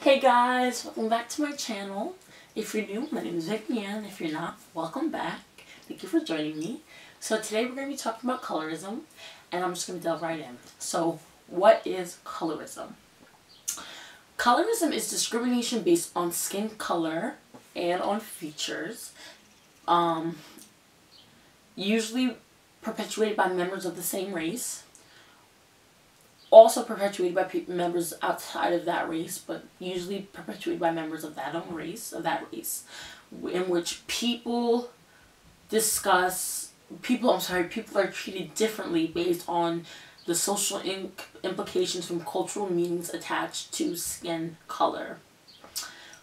Hey guys, welcome back to my channel. If you're new, my name is Vicky, and if you're not, welcome back. Thank you for joining me. So today we're going to be talking about colorism, and I'm just going to delve right in. So what is colorism? Colorism is discrimination based on skin color and on features, usually perpetuated by members of the same race. Also perpetuated by members outside of that race, but usually perpetuated by members of that race, in which people are treated differently based on the social implications from cultural meanings attached to skin color.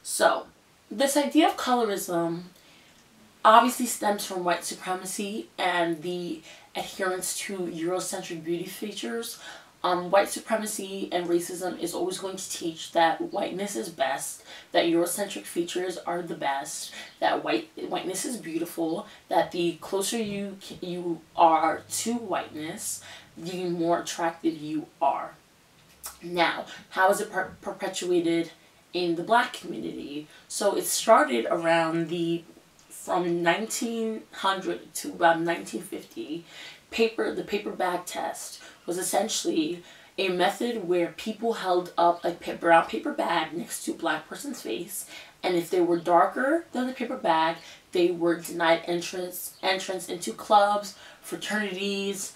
So, this idea of colorism obviously stems from white supremacy and the adherence to Eurocentric beauty features. White supremacy and racism is always going to teach that whiteness is best, that Eurocentric features are the best, that whiteness is beautiful, that the closer you are to whiteness, the more attractive you are. Now, how is it perpetuated in the black community? So it started around from 1900 to about 1950. The paper bag test was essentially a method where people held up a brown paper bag next to a black person's face, and if they were darker than the paper bag, they were denied entrance into clubs, fraternities,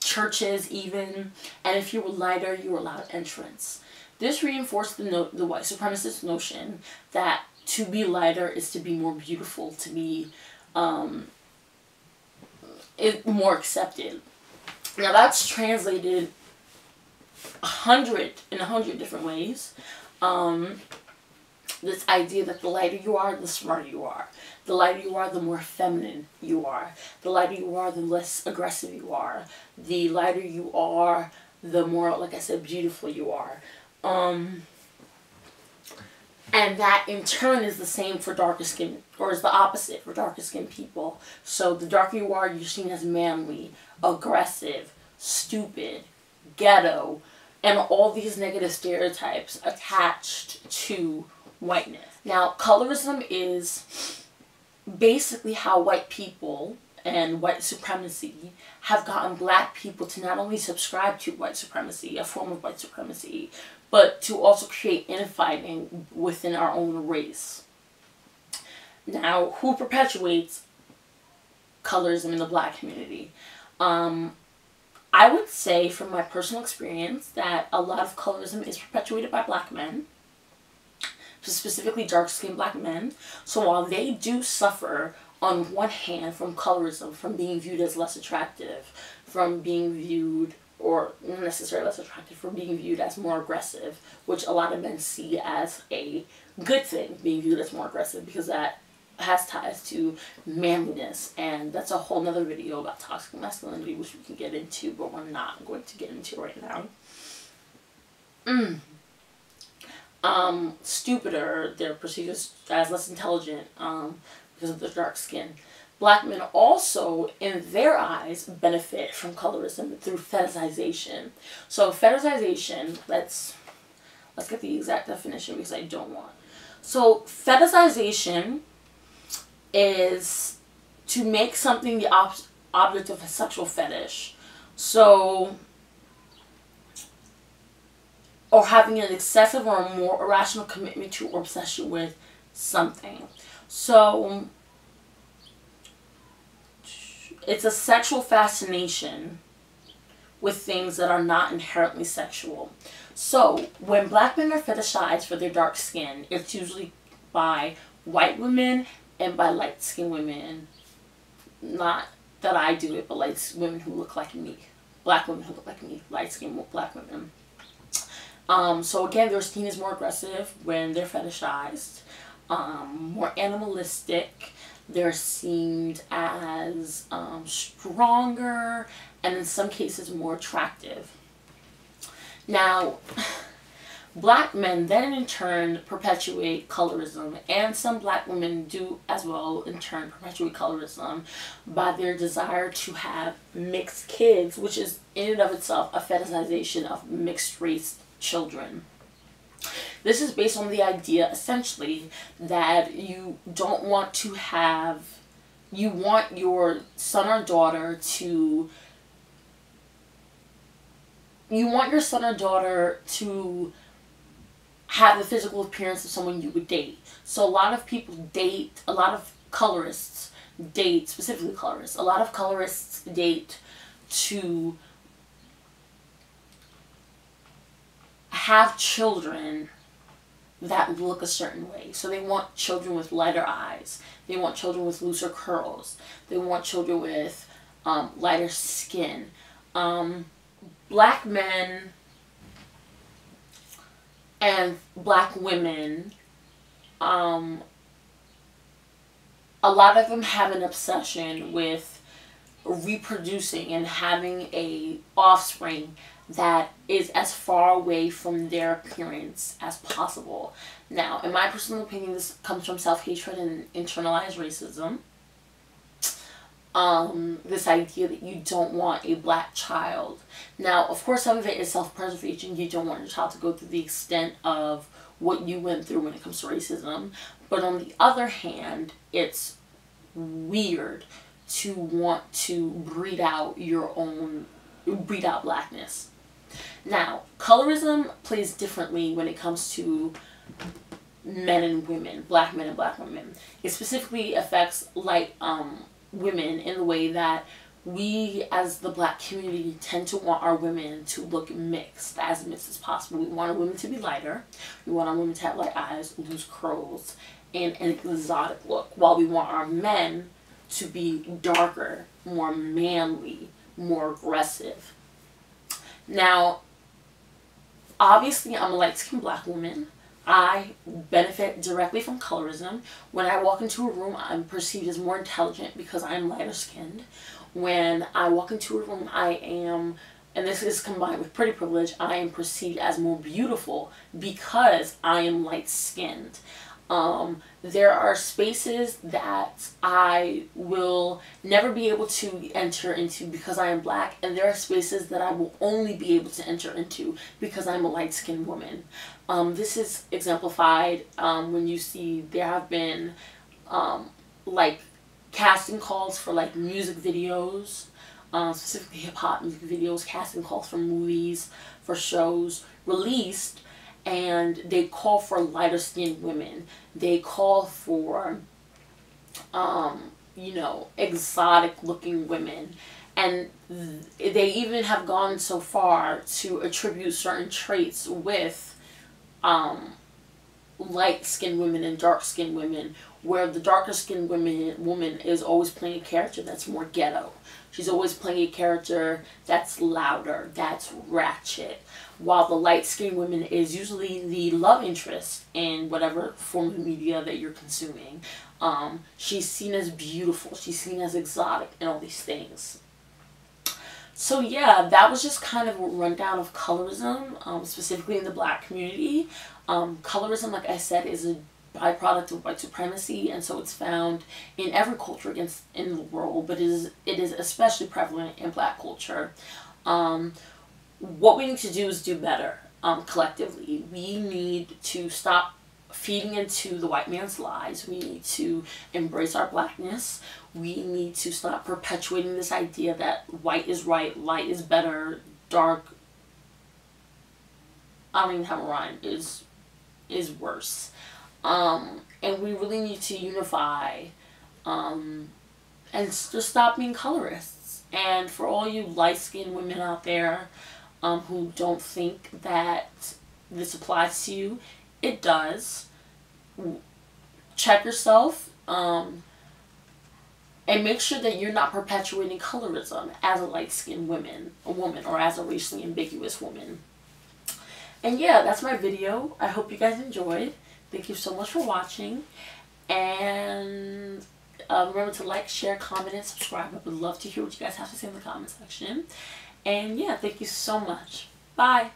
churches even, and if you were lighter, you were allowed entrance. This reinforced the white supremacist notion that to be lighter is to be more beautiful, to be more accepted. Now that's translated in 100 different ways. This idea that the lighter you are, the smarter you are. The lighter you are, the more feminine you are. The lighter you are, the less aggressive you are. The lighter you are, the more, like I said, beautiful you are. And that in turn is the same for darker skin, or is the opposite for darker skinned people. So the darker you are, you're seen as manly, aggressive, stupid, ghetto, and all these negative stereotypes attached to whiteness. Now, colorism is basically how white people and white supremacy have gotten black people to not only subscribe to white supremacy, a form of white supremacy, but to also create infighting within our own race. Now, who perpetuates colorism in the black community? I would say from my personal experience that a lot of colorism is perpetuated by black men, specifically dark-skinned black men. So while they do suffer on one hand from colorism, from being viewed as less attractive, from being viewed, or not necessarily less attractive, from being viewed as more aggressive, which a lot of men see as a good thing, being viewed as more aggressive, because that has ties to manliness, and that's a whole nother video about toxic masculinity, which we can get into, but we're not going to get into right now. Stupider, they're perceived as less intelligent because of their dark skin. Black men also, in their eyes, benefit from colorism through fetishization. So fetishization, let's get the exact definition because I don't want. So fetishization is to make something the object of a sexual fetish. So, or having an excessive or a more irrational commitment to or obsession with something. So, it's a sexual fascination with things that are not inherently sexual. So, when black men are fetishized for their dark skin, it's usually by white women and by light-skinned women. Not that I do it, but like women who look like me. Black women who look like me. Light-skinned black women. So again, they're seen as more aggressive when they're fetishized. More animalistic. They're seen as stronger, and in some cases more attractive. Now, black men then in turn perpetuate colorism, and some black women do as well in turn perpetuate colorism by their desire to have mixed kids, which is in and of itself a fetishization of mixed race children. This is based on the idea, essentially, that you don't want to have, you want your son or daughter to, have the physical appearance of someone you would date. So a lot of people date, a lot of colorists date, specifically colorists, a lot of colorists date to have children that look a certain way. So they want children with lighter eyes. They want children with looser curls. They want children with lighter skin. Black men and black women, a lot of them have an obsession with reproducing and having a offspring that is as far away from their appearance as possible. Now, in my personal opinion, this comes from self-hatred and internalized racism. This idea that you don't want a black child. Now, of course, some of it is self-preservation. You don't want your child to go through the extent of what you went through when it comes to racism. But on the other hand, it's weird to want to breed out blackness. Now, colorism plays differently when it comes to men and women, black men and black women. It specifically affects women in the way that we as the black community tend to want our women to look mixed, as mixed as possible. We want our women to be lighter. We want our women to have light eyes, loose curls, and an exotic look, while we want our men to be darker, more manly, more aggressive. Now, obviously, I'm a light-skinned black woman. I benefit directly from colorism. When I walk into a room, I'm perceived as more intelligent because I'm lighter skinned. When I walk into a room, I am, and this is combined with pretty privilege, I am perceived as more beautiful because I am light skinned. There are spaces that I will never be able to enter into because I am black, and there are spaces that I will only be able to enter into because I'm a light-skinned woman. This is exemplified when you see there have been casting calls for music videos, specifically hip-hop music videos, casting calls for movies, for shows released, and they call for lighter skinned women. They call for, exotic looking women. And they even have gone so far to attribute certain traits with light skinned women and dark skinned women, where the darker skinned woman is always playing a character that's more ghetto. She's always playing a character that's louder, that's ratchet, while the light-skinned woman is usually the love interest in whatever form of media that you're consuming. She's seen as beautiful, she's seen as exotic, and all these things. So yeah, that was just kind of a rundown of colorism, specifically in the black community. Colorism, like I said, is a byproduct of white supremacy, and so it's found in every culture in the world, but it is especially prevalent in black culture. What we need to do is do better collectively. We need to stop feeding into the white man's lies. We need to embrace our blackness. We need to stop perpetuating this idea that white is right, light is better, dark, I don't even have a rhyme, is worse. And we really need to unify and just stop being colorists. And for all you light-skinned women out there who don't think that this applies to you, it does. Check yourself and make sure that you're not perpetuating colorism as a light-skinned woman, or as a racially ambiguous woman. And yeah, that's my video. I hope you guys enjoyed. Thank you so much for watching. And remember to like, share, comment, and subscribe. I would love to hear what you guys have to say in the comment section. And yeah, thank you so much. Bye.